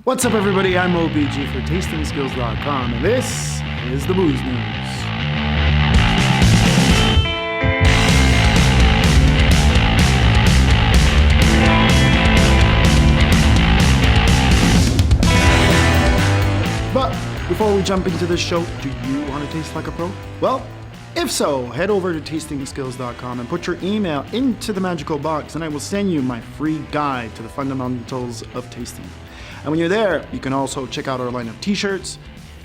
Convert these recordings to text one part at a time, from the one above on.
What's up, everybody? I'm OBG for TastingSkills.com, and this is the Booze News. But before we jump into this show, do you want to taste like a pro? Well, if so, head over to TastingSkills.com and put your email into the magical box, and I will send you my free guide to the fundamentals of tasting. And when you're there, you can also check out our line of t-shirts,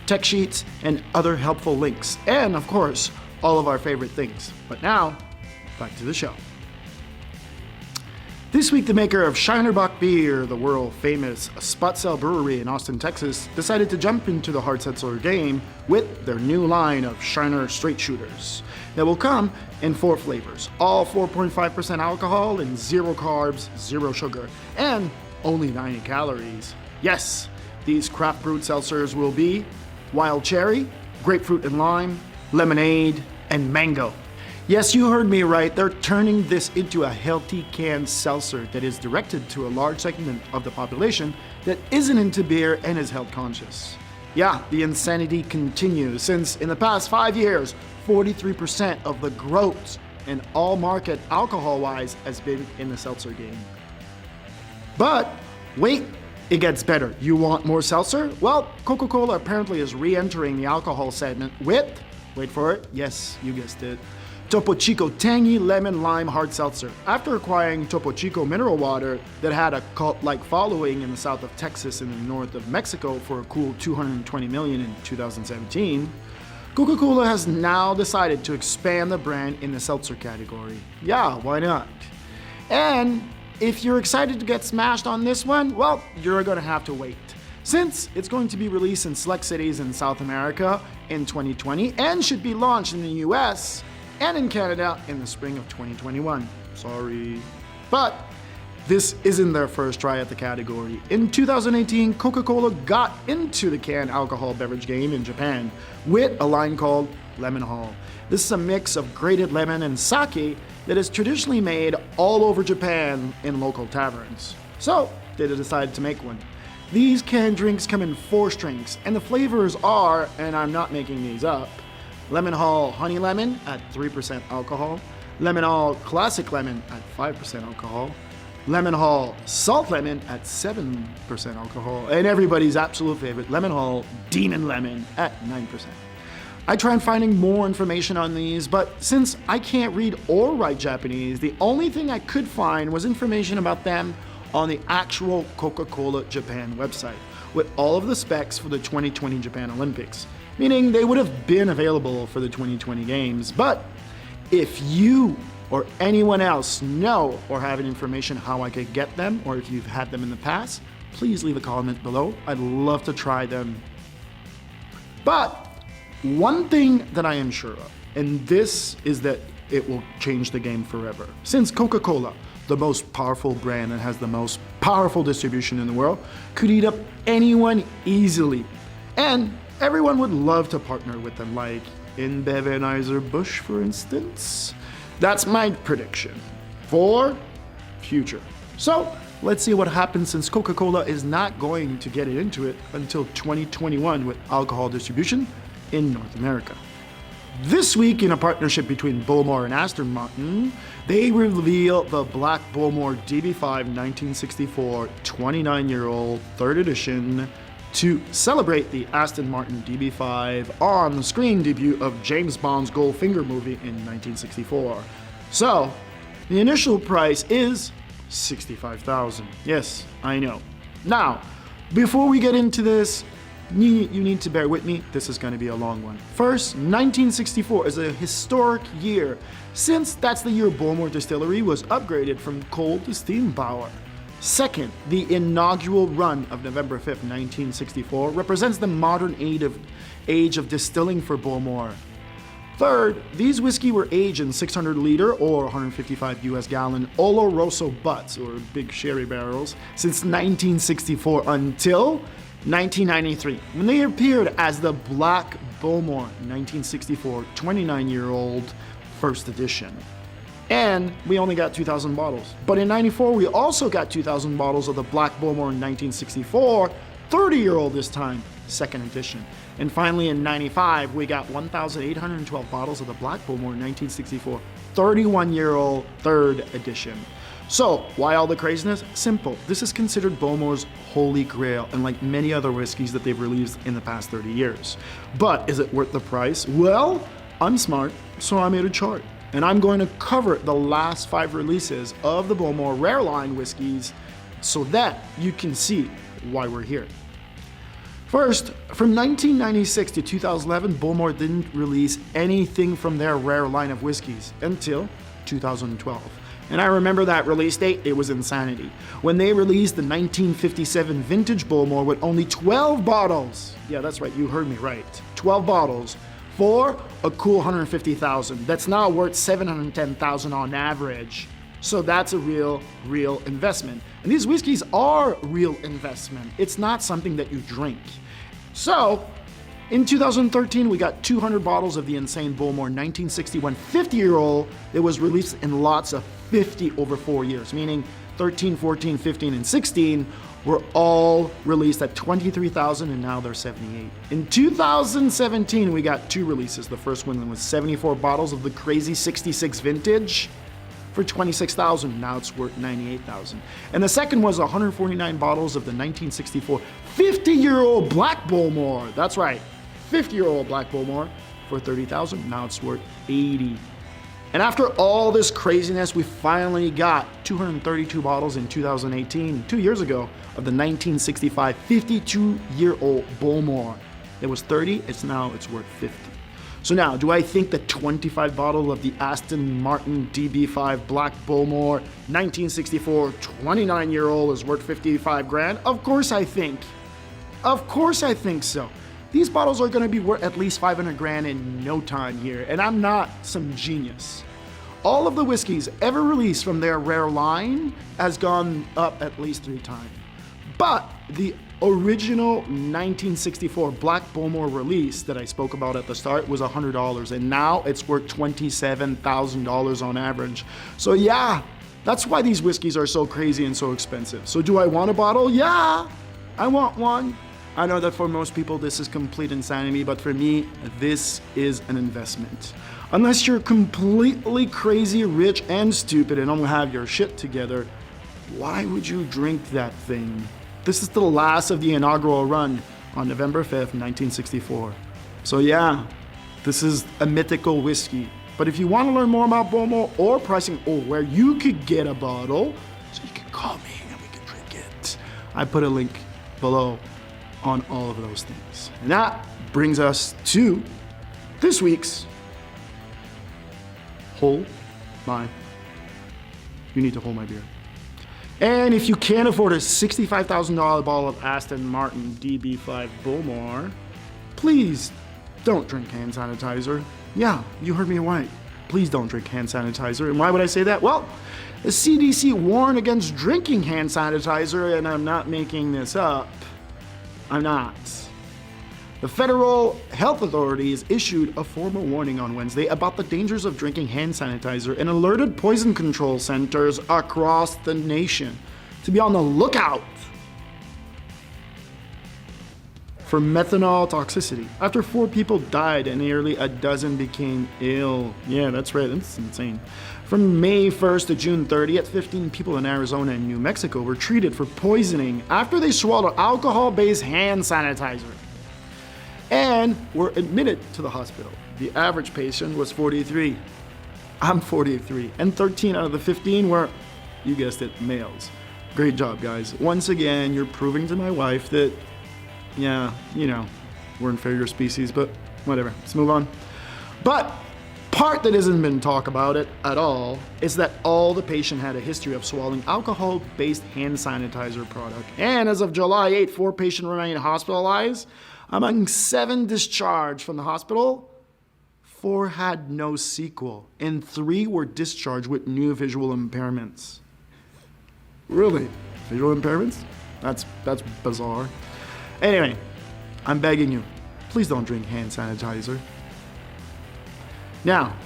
tech sheets, and other helpful links. And of course, all of our favorite things. But now, back to the show. This week, the maker of Shinerbach Beer, the world-famous Spot Sale Brewery in Austin, Texas, decided to jump into the hard seltzer game with their new line of Shiner Straight Shooters that will come in 4 flavors, all 4.5% alcohol and 0 carbs, 0 sugar, and only 90 calories. Yes, these craft brewed seltzers will be wild cherry, grapefruit and lime, lemonade, and mango. Yes, you heard me right. They're turning this into a healthy canned seltzer that is directed to a large segment of the population that isn't into beer and is health conscious. Yeah, the insanity continues since in the past 5 years, 43% of the growth in all market alcohol-wise has been in the seltzer game. But wait, it gets better. You want more seltzer? Well, Coca-Cola apparently is re-entering the alcohol segment with, wait for it, yes, you guessed it, Topo Chico Tangy Lemon Lime Hard Seltzer. After acquiring Topo Chico mineral water that had a cult-like following in the south of Texas and the north of Mexico for a cool $220 million in 2017, Coca-Cola has now decided to expand the brand in the seltzer category. Yeah, why not? And if you're excited to get smashed on this one, well, you're gonna have to wait, since it's going to be released in select cities in South America in 2020 and should be launched in the US and in Canada in the spring of 2021. Sorry. But this isn't their first try at the category. In 2018, Coca-Cola got into the canned alcohol beverage game in Japan with a line called Lemon Hall. This is a mix of grated lemon and sake that is traditionally made all over Japan in local taverns. So they decided to make one. These canned drinks come in 4 strengths, and the flavors are, and I'm not making these up, Lemon Hall Honey Lemon at 3% alcohol, Lemon Hall Classic Lemon at 5% alcohol, Lemon Hall Salt Lemon at 7% alcohol, and everybody's absolute favorite, Lemon Hall Demon Lemon at 9%. I tried finding more information on these, but since I can't read or write Japanese, the only thing I could find was information about them on the actual Coca-Cola Japan website, with all of the specs for the 2020 Japan Olympics, meaning they would have been available for the 2020 games. But if you or anyone else know or have any information how I could get them, or if you've had them in the past, please leave a comment below. I'd love to try them. But one thing that I am sure of, and this is that it will change the game forever. Since Coca-Cola, the most powerful brand and has the most powerful distribution in the world, could eat up anyone easily. And everyone would love to partner with them, like InBev and Anheuser-Busch, for instance. That's my prediction for future. So let's see what happens, since Coca-Cola is not going to get it into it until 2021 with alcohol distribution in North America. This week, in a partnership between Bowmore and Aston Martin, they reveal the Black Bowmore DB5 1964 29-year-old 3rd edition to celebrate the Aston Martin DB5 on-screen debut of James Bond's Goldfinger movie in 1964. So, the initial price is $65,000. Yes, I know. Now, before we get into this, you need to bear with me. This is going to be a long one. First, 1964 is a historic year, since that's the year Bowmore Distillery was upgraded from coal to steam power. Second, the inaugural run of November 5th, 1964 represents the modern age of distilling for Bowmore. Third, these whiskey were aged in 600-liter or 155 US gallon Oloroso butts, or big sherry barrels, since 1964 until 1993, when they appeared as the Black Bowmore 1964 29-year-old first edition. And we only got 2,000 bottles. But in '94, we also got 2,000 bottles of the Black Bowmore 1964 30-year-old this time, second edition. And finally in 95, we got 1,812 bottles of the Black Bowmore 1964, 31-year-old third edition. So, why all the craziness? Simple. This is considered Bowmore's holy grail, unlike many other whiskeys that they've released in the past 30 years. But is it worth the price? Well, I'm smart, so I made a chart. And I'm going to cover the last 5 releases of the Bowmore Rare Line whiskeys so that you can see why we're here. First, from 1996 to 2011, Bowmore didn't release anything from their Rare line of whiskeys until 2012. And I remember that release date, it was insanity. When they released the 1957 vintage Bowmore with only 12 bottles. Yeah, that's right, you heard me right. 12 bottles for a cool $150,000. That's now worth $710,000 on average. So that's a real investment. And these whiskeys are real investment. It's not something that you drink. So, in 2013, we got 200 bottles of the insane Bowmore 1961 50-year-old that was released in lots of 50 over 4 years, meaning 13, 14, 15, and 16 were all released at $23,000 and now they're $78,000. In 2017, we got 2 releases. The first one was 74 bottles of the crazy 66 vintage for $26,000, now it's worth $98,000. And the second was 149 bottles of the 1964 50-year-old Black Bowmore. That's right, 50-year-old Black Bowmore for $30,000, now it's worth $80,000. And after all this craziness, we finally got 232 bottles in 2018, 2 years ago, of the 1965 52-year-old Bowmore. It was $30,000, it's worth $50,000. So now, do I think the 25 bottle of the Aston Martin DB5 Black Bowmore 1964 29-year-old is worth $55,000? Of course I think. Of course I think so. These bottles are gonna be worth at least $500,000 in no time here, and I'm not some genius. All of the whiskeys ever released from their Rare line has gone up at least 3 times. But the original 1964 Black Bowmore release that I spoke about at the start was $100, and now it's worth $27,000 on average. So yeah, that's why these whiskeys are so crazy and so expensive. So do I want a bottle? Yeah, I want one. I know that for most people this is complete insanity, but for me, this is an investment. Unless you're completely crazy, rich, and stupid and don't have your shit together, why would you drink that thing? This is the last of the inaugural run on November 5th, 1964. So yeah, this is a mythical whiskey. But if you want to learn more about Bowmore or pricing or where you could get a bottle, so you can call me and we can drink it. I put a link below on all of those things. And that brings us to this week's Hold My. You need to hold my beer. And if you can't afford a $65,000 bottle of Aston Martin DB5 Bowmore, please don't drink hand sanitizer. Yeah, you heard me right. Please don't drink hand sanitizer. And why would I say that? Well, the CDC warned against drinking hand sanitizer, and I'm not making this up. I'm not. The Federal Health Authorities issued a formal warning on Wednesday about the dangers of drinking hand sanitizer and alerted poison control centers across the nation to be on the lookout for methanol toxicity after 4 people died and nearly a dozen became ill. Yeah, that's right, that's insane. From May 1st to June 30th, 15 people in Arizona and New Mexico were treated for poisoning after they swallowed alcohol-based hand sanitizer and were admitted to the hospital. The average patient was 43. I'm 43, and 13 out of the 15 were, you guessed it, males. Great job, guys. Once again, you're proving to my wife that, yeah, you know, we're inferior species, but whatever, let's move on. But part that hasn't been talked about it at all is that all the patient had a history of swallowing alcohol-based hand sanitizer product. And as of July 8, 4 patients remain hospitalized. Among 7 discharged from the hospital, 4 had no sequel, and 3 were discharged with new visual impairments. Really? Visual impairments? That's bizarre. Anyway, I'm begging you, please don't drink hand sanitizer. Now,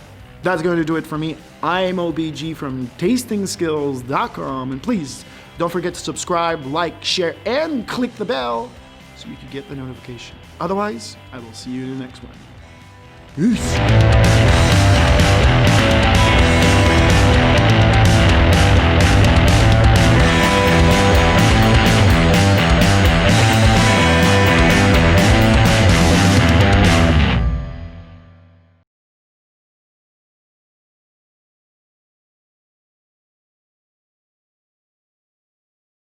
that's going to do it for me. I'm OBG from tastingskills.com, and please don't forget to subscribe, like, share, and click the bell so you can get the notification. Otherwise, I will see you in the next one. Peace!